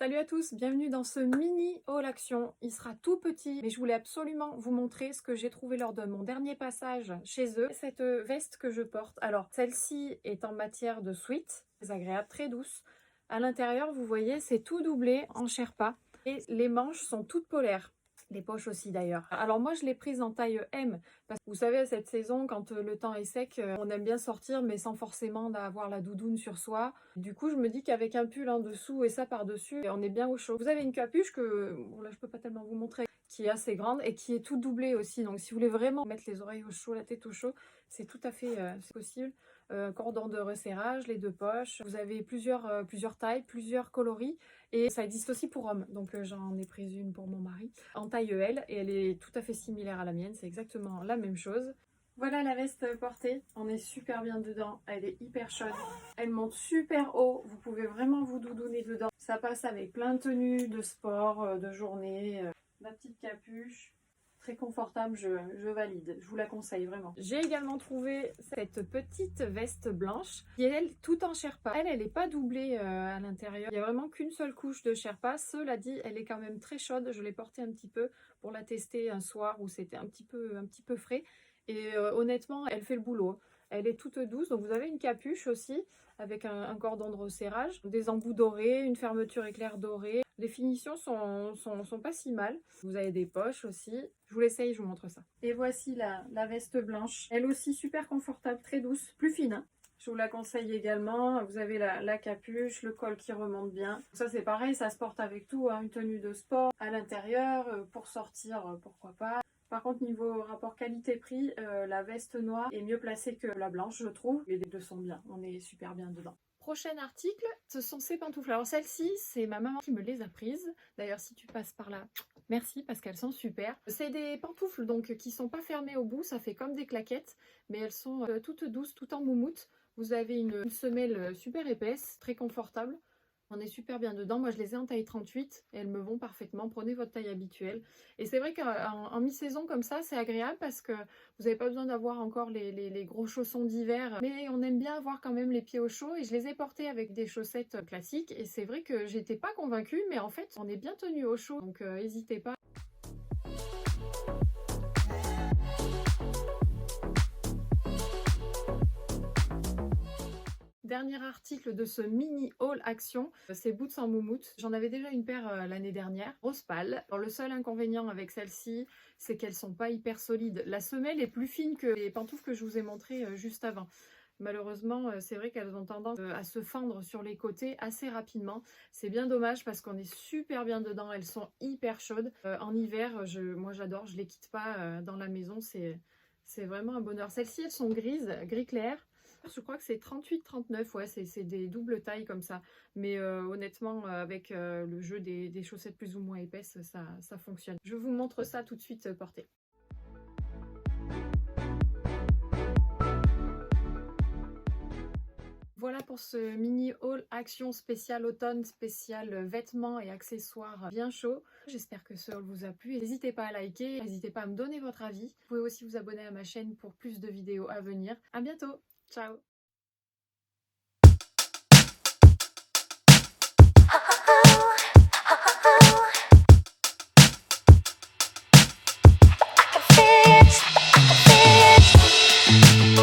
Salut à tous, bienvenue dans ce mini haul action. Il sera tout petit, mais je voulais absolument vous montrer ce que j'ai trouvé lors de mon dernier passage chez eux. Cette veste que je porte. Alors, celle-ci est en matière de sweat, très agréable, très douce. À l'intérieur, vous voyez, c'est tout doublé en sherpa et les manches sont toutes polaires. Les poches aussi d'ailleurs. Alors moi je l'ai prise en taille M parce que vous savez cette saison quand le temps est sec on aime bien sortir mais sans forcément avoir la doudoune sur soi. Du coup je me dis qu'avec un pull en dessous et ça par dessus on est bien au chaud. Vous avez une capuche que bon, là je peux pas tellement vous montrer qui est assez grande et qui est tout doublée aussi, donc si vous voulez vraiment mettre les oreilles au chaud, la tête au chaud, c'est tout à fait possible. Cordon de resserrage, les deux poches, vous avez plusieurs tailles, plusieurs coloris et ça existe aussi pour hommes, donc j'en ai pris une pour mon mari en taille L et elle est tout à fait similaire à la mienne, c'est exactement la même chose. Voilà la veste portée, on est super bien dedans, elle est hyper chaude, elle monte super haut, vous pouvez vraiment vous doudouner dedans. Ça passe avec plein de tenues de sport, de journée, la petite capuche, très confortable, je valide, je vous la conseille vraiment. J'ai également trouvé cette petite veste blanche qui est elle tout en sherpa. Elle n'est pas doublée à l'intérieur, il n'y a vraiment qu'une seule couche de sherpa. Cela dit, elle est quand même très chaude, je l'ai portée un petit peu pour la tester un soir où c'était un petit peu frais. Et honnêtement, elle fait le boulot. Elle est toute douce, donc vous avez une capuche aussi avec un cordon de resserrage, des embouts dorés, une fermeture éclair dorée. Les finitions sont pas si mal. Vous avez des poches aussi. Je vous l'essaye, je vous montre ça. Et voici la veste blanche. Elle aussi super confortable, très douce, plus fine, hein. Je vous la conseille également. Vous avez la capuche, le col qui remonte bien. Ça c'est pareil, ça se porte avec tout, hein. Une tenue de sport à l'intérieur, pour sortir, pourquoi pas. Par contre, niveau rapport qualité-prix, la veste noire est mieux placée que la blanche, je trouve. Les deux sont bien, on est super bien dedans. Prochain article, ce sont ces pantoufles. Alors celles-ci, c'est ma maman qui me les a prises. D'ailleurs, si tu passes par là, merci parce qu'elles sont super. C'est des pantoufles donc qui sont pas fermées au bout, ça fait comme des claquettes, mais elles sont toutes douces, tout en moumoute. Vous avez une semelle super épaisse, très confortable. On est super bien dedans. Moi, je les ai en taille 38 et elles me vont parfaitement. Prenez votre taille habituelle. Et c'est vrai qu'en mi-saison comme ça, c'est agréable parce que vous n'avez pas besoin d'avoir encore les gros chaussons d'hiver. Mais on aime bien avoir quand même les pieds au chaud. Et je les ai portés avec des chaussettes classiques. Et c'est vrai que j'étais pas convaincue. Mais en fait, on est bien tenu au chaud. Donc, n'hésitez pas. Dernier article de ce mini haul action, c'est boots en moumoute. J'en avais déjà une paire l'année dernière, rose pâle. Alors, le seul inconvénient avec celle-ci, c'est qu'elles sont pas hyper solides. La semelle est plus fine que les pantoufles que je vous ai montrées juste avant. Malheureusement, c'est vrai qu'elles ont tendance à se fendre sur les côtés assez rapidement. C'est bien dommage parce qu'on est super bien dedans. Elles sont hyper chaudes. En hiver, moi j'adore, je les quitte pas dans la maison. C'est vraiment un bonheur. Celles-ci, elles sont grises, gris clair. Je crois que c'est 38-39, ouais, c'est des doubles tailles comme ça. Mais honnêtement, avec le jeu des chaussettes plus ou moins épaisses, ça fonctionne. Je vous montre ça tout de suite porté. Voilà pour ce mini haul action spécial automne, spécial vêtements et accessoires bien chaud. J'espère que ce haul vous a plu. N'hésitez pas à liker, n'hésitez pas à me donner votre avis. Vous pouvez aussi vous abonner à ma chaîne pour plus de vidéos à venir. À bientôt, ciao!